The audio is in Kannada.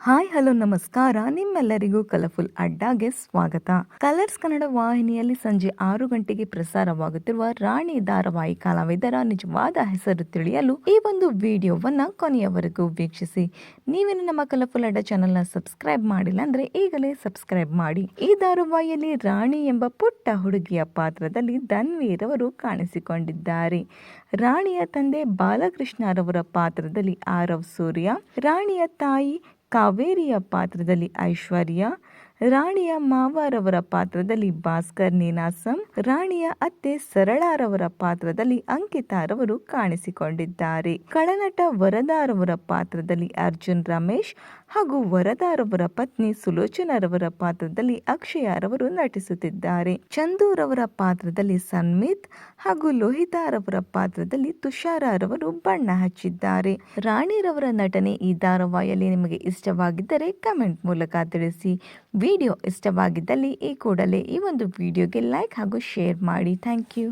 ಹಾಯ್ ಹಲೋ ನಮಸ್ಕಾರ. ನಿಮ್ಮೆಲ್ಲರಿಗೂ ಕಲರ್ಫುಲ್ ಅಡ್ಡಾಗೆ ಸ್ವಾಗತ. ಕಲರ್ಸ್ ಕನ್ನಡ ವಾಹಿನಿಯಲ್ಲಿ ಸಂಜೆ 6 ಗಂಟೆಗೆ ಪ್ರಸಾರವಾಗುತ್ತಿರುವ ರಾಣಿ ಧಾರಾವಾಹಿ ಕಲಾವಿದರ ನಿಜವಾದ ಹೆಸರು ತಿಳಿಯಲು ಈ ಒಂದು ವಿಡಿಯೋವನ್ನ ಕೊನೆಯವರೆಗೂ ವೀಕ್ಷಿಸಿ. ನೀವೇನು ನಮ್ಮ ಕಲರ್ಫುಲ್ ಅಡ್ಡ ಚಾನೆಲ್ನ ಸಬ್ಸ್ಕ್ರೈಬ್ ಮಾಡಿಲ್ಲ ಅಂದ್ರೆ ಈಗಲೇ ಸಬ್ಸ್ಕ್ರೈಬ್ ಮಾಡಿ. ಈ ಧಾರಾವಾಹಿಯಲ್ಲಿ ರಾಣಿ ಎಂಬ ಪುಟ್ಟ ಹುಡುಗಿಯ ಪಾತ್ರದಲ್ಲಿ ಧನ್ವೀರ್ ಕಾಣಿಸಿಕೊಂಡಿದ್ದಾರೆ. ರಾಣಿಯ ತಂದೆ ಬಾಲಕೃಷ್ಣರವರ ಪಾತ್ರದಲ್ಲಿ ಆರವ್ ಸೂರ್ಯ, ರಾಣಿಯ ತಾಯಿ ಕಾವೇರಿಯ ಪಾತ್ರದಲ್ಲಿ ಐಶ್ವರ್ಯ, ರಾಣಿಯ ಮಾವರವರ ಪಾತ್ರದಲ್ಲಿ ಭಾಸ್ಕರ್ ನೀನಾಸಂ, ರಾಣಿಯ ಅತ್ತೆ ಸರಳಾರವರ ಪಾತ್ರದಲ್ಲಿ ಅಂಕಿತಾರವರು ಕಾಣಿಸಿಕೊಂಡಿದ್ದಾರೆ. ಖಳನಟ ವರದಾರವರ ಪಾತ್ರದಲ್ಲಿ ಅರ್ಜುನ್ ರಮೇಶ್ ಹಾಗೂ ವರದಾರವರ ಪತ್ನಿ ಸುಲೋಚನರವರ ಪಾತ್ರದಲ್ಲಿ ಅಕ್ಷಯಾರವರು ನಟಿಸುತ್ತಿದ್ದಾರೆ. ಚಂದೂರವರ ಪಾತ್ರದಲ್ಲಿ ಸನ್ಮಿತ್ ಹಾಗೂ ಲೋಹಿತಾರವರ ಪಾತ್ರದಲ್ಲಿ ತುಷಾರರವರು ಬಣ್ಣ ಹಚ್ಚಿದ್ದಾರೆ. ರಾಣಿರವರ ನಟನೆ ಈ ಧಾರಾವಾಹಿಯಲ್ಲಿ ನಿಮಗೆ ಇಷ್ಟವಾಗಿದ್ದರೆ ಕಮೆಂಟ್ ಮೂಲಕ ತಿಳಿಸಿ. ವಿಡಿಯೋ ಇಷ್ಟವಾಗಿದ್ದಲ್ಲಿ ಈ ಕೂಡಲೇ ಈ ಒಂದು ವಿಡಿಯೋಗೆ ಲೈಕ್ ಹಾಗೂ ಶೇರ್ ಮಾಡಿ. Thank you.